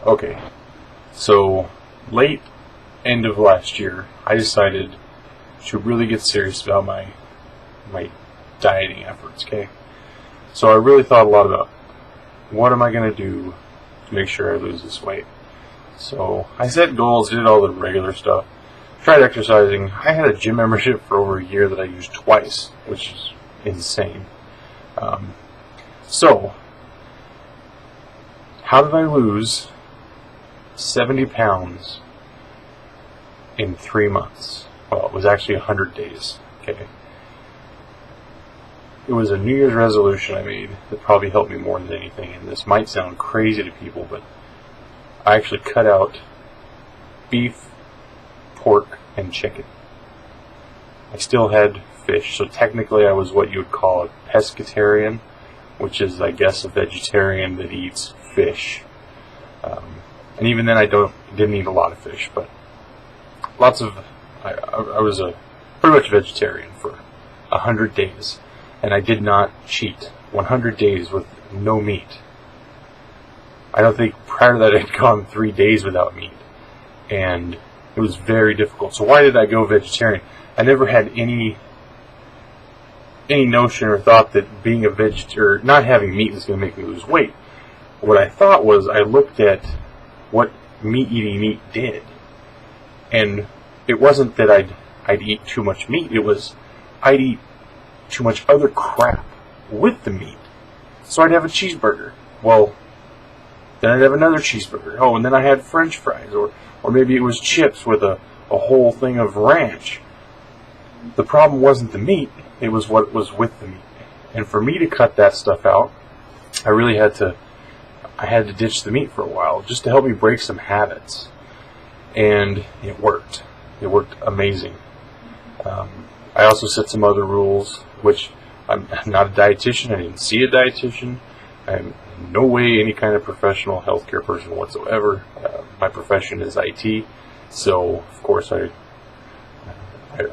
Okay, so late end of last year, I decided to really get serious about my dieting efforts. Okay, so I really thought a lot about what am I going to do to make sure I lose this weight. So I set goals, did all the regular stuff, tried exercising. I had a gym membership for over a year that I used twice, which is insane. So how did I lose 70 pounds in 3 months? Well, it was actually 100 days. Okay. It was a New Year's resolution I made that probably helped me more than anything, and this might sound crazy to people, but I actually cut out beef, pork, and chicken. I still had fish, so technically I was what you would call a pescatarian, which is, I guess, a vegetarian that eats fish. And even then, I didn't eat a lot of fish, but I was pretty much vegetarian for 100 days, and I did not cheat. 100 days with no meat. I don't think prior to that I'd gone 3 days without meat, and it was very difficult. So why did I go vegetarian? I never had any notion or thought that being a vegetarian, or not having meat, was going to make me lose weight. What I thought was, I looked at what eating meat did, and it wasn't that I'd eat too much meat. It was I'd eat too much other crap with the meat. So I'd have a cheeseburger. Well, then I'd have another cheeseburger. Oh, and then I had French fries, or maybe it was chips with a whole thing of ranch. The problem wasn't the meat, it was what was with the meat. And for me to cut that stuff out, I had to ditch the meat for a while, just to help me break some habits. And it worked. It worked amazing. I also set some other rules, which I'm not a dietitian. I didn't see a dietitian. I'm in no way any kind of professional healthcare person whatsoever. My profession is IT, so of course I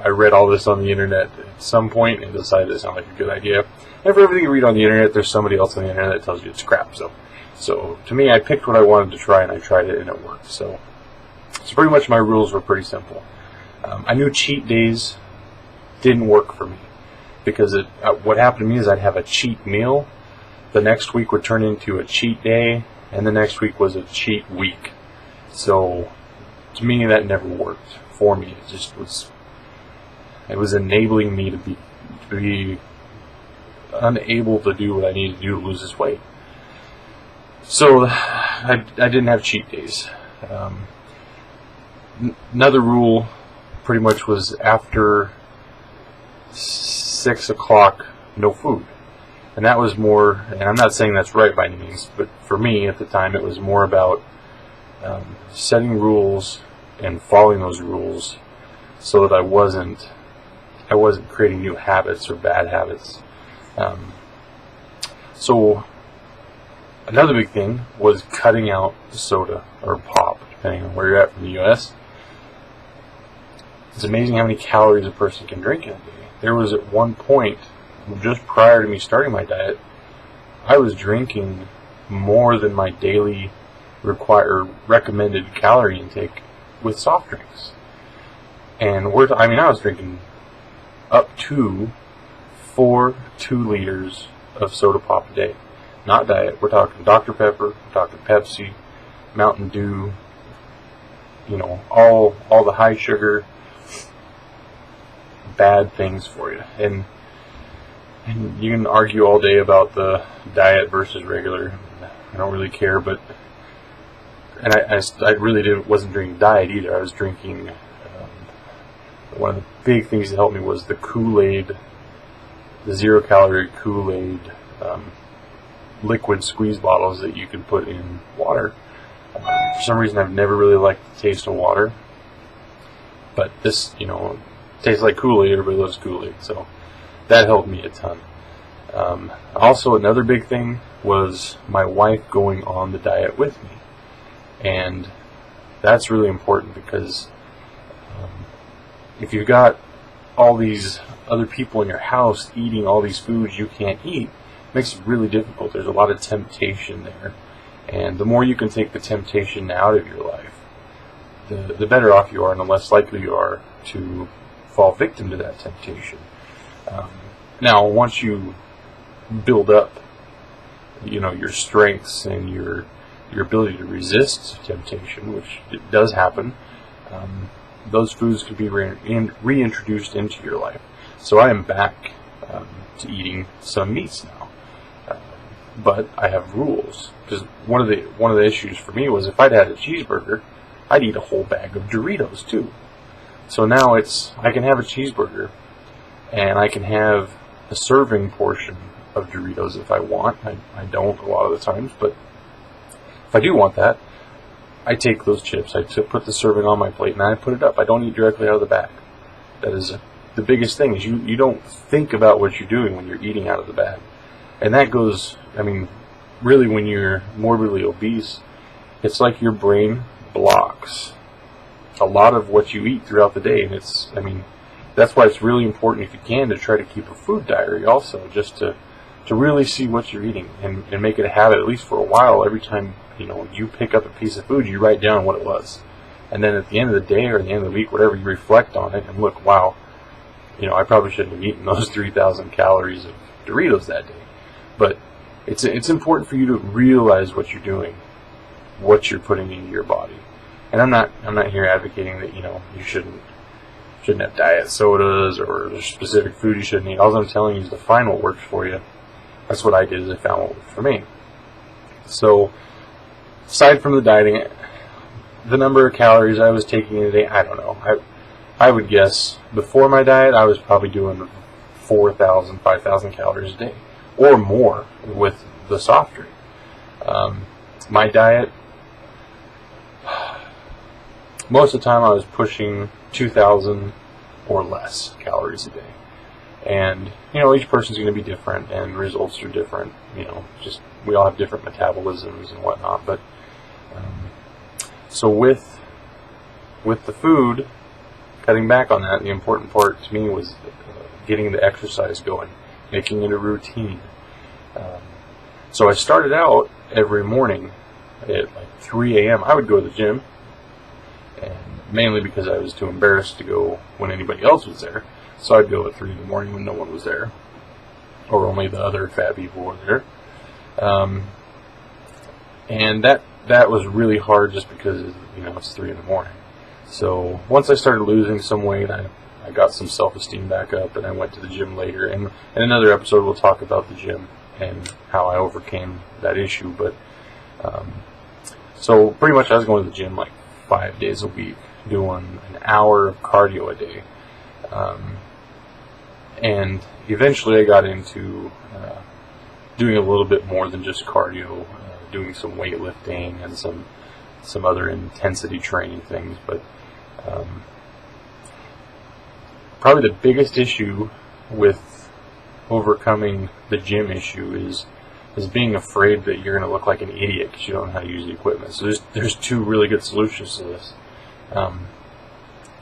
read all this on the internet at some point and decided it sounded like a good idea. And for everything you read on the internet, there's somebody else on the internet that tells you it's crap. So to me, I picked what I wanted to try, and I tried it, and it worked. So pretty much my rules were pretty simple. I knew cheat days didn't work for me, because what happened to me is I'd have a cheat meal, the next week would turn into a cheat day, and the next week was a cheat week. So to me, that never worked for me. It just was enabling me to be unable to do what I needed to do to lose this weight. So I didn't have cheat days. Another rule pretty much was after 6 o'clock, no food. And that was more, and I'm not saying that's right by any means, but for me at the time it was more about setting rules and following those rules so that I wasn't creating new habits or bad habits. So another big thing was cutting out soda or pop, depending on where you're at from the U.S. It's amazing how many calories a person can drink in a day. There was at one point, just prior to me starting my diet, I was drinking more than my daily recommended calorie intake with soft drinks. And I was drinking up to 2 liters of soda pop a day. Not diet. We're talking Dr. Pepper, we're talking Pepsi, Mountain Dew, all the high sugar, bad things for you. And you can argue all day about the diet versus regular. I don't really care, but I really wasn't drinking diet either. I was drinking. One of the big things that helped me was the Kool-Aid, the 0-calorie Kool-Aid liquid squeeze bottles that you can put in water. For some reason, I've never really liked the taste of water, but this, tastes like Kool-Aid. Everybody loves Kool-Aid, so that helped me a ton. Also, another big thing was my wife going on the diet with me, and that's really important because if you've got all these other people in your house eating all these foods you can't eat, it makes it really difficult. There's a lot of temptation there, And the more you can take the temptation out of your life, the better off you are, and the less likely you are to fall victim to that temptation. Now, once you build up, your strengths and your ability to resist temptation, which it does happen, those foods can be reintroduced into your life. So I am back to eating some meats now, but I have rules, because one of the issues for me was if I'd had a cheeseburger, I'd eat a whole bag of Doritos too. So now I can have a cheeseburger, and I can have a serving portion of Doritos if I want. I don't a lot of the times, but if I do want that, I take those chips, I put the serving on my plate, and I put it up. I don't eat directly out of the bag. That is the biggest thing, is you don't think about what you're doing when you're eating out of the bag. And that goes, really when you're morbidly obese, it's like your brain blocks a lot of what you eat throughout the day. And that's why it's really important, if you can, to try to keep a food diary also, just to really see what you're eating and make it a habit, at least for a while. Every time you pick up a piece of food, you write down what it was, and then at the end of the day or at the end of the week, whatever, you reflect on it and look, wow, I probably shouldn't have eaten those 3,000 calories of Doritos that day. But it's important for you to realize what you're doing, what you're putting into your body. And I'm not here advocating that you shouldn't have diet sodas or there's specific food you shouldn't eat. All I'm telling you is to find what works for you. That's what I did, is I found what worked for me. So, aside from the dieting, the number of calories I was taking in a day, I don't know. I would guess before my diet, I was probably doing 4,000, 5,000 calories a day, or more with the soft drink. My diet, most of the time I was pushing 2,000 or less calories a day. And, each person's going to be different, and results are different. Just we all have different metabolisms and whatnot. But so with the food, cutting back on that, the important part to me was getting the exercise going, making it a routine. So I started out every morning at 3 a.m. I would go to the gym, and mainly because I was too embarrassed to go when anybody else was there. So I'd go at 3 in the morning when no one was there, or only the other fat people were there. And that was really hard, just because it's 3 in the morning. So once I started losing some weight, I got some self-esteem back up, and I went to the gym later. And in another episode, we'll talk about the gym and how I overcame that issue. But so pretty much I was going to the gym 5 days a week, doing an hour of cardio a day. And eventually I got into doing a little bit more than just cardio, doing some weightlifting and some other intensity training things. But probably the biggest issue with overcoming the gym issue is being afraid that you're going to look like an idiot because you don't know how to use the equipment. So there's two really good solutions to this.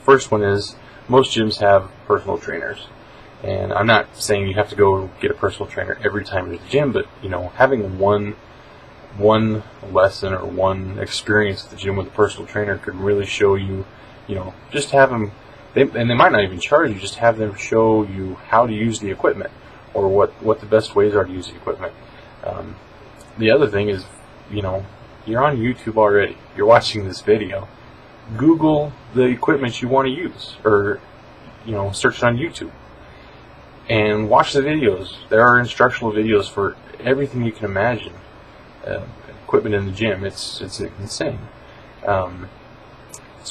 First one is, most gyms have personal trainers. And I'm not saying you have to go get a personal trainer every time you're at the gym, but having one lesson or one experience at the gym with a personal trainer could really show you, just have them, and they might not even charge you, just have them show you how to use the equipment, or what the best ways are to use the equipment. The other thing is, you're on YouTube already, you're watching this video, Google the equipment you want to use, or search it on YouTube. And watch the videos. There are instructional videos for everything you can imagine. Equipment in the gym, it's insane. So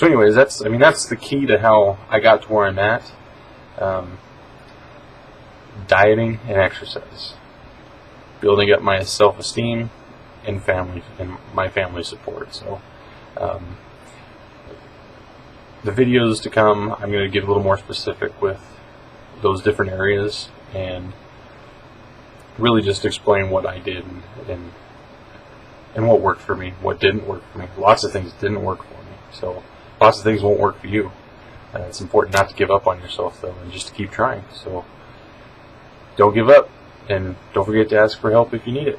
anyways, that's the key to how I got to where I'm at. Dieting and exercise. Building up my self-esteem and my family support. So the videos to come, I'm going to get a little more specific with those different areas, and really just explain what I did and what worked for me, what didn't work for me. Lots of things didn't work for me, so lots of things won't work for you. It's important not to give up on yourself, though, and just to keep trying. So don't give up, and don't forget to ask for help if you need it.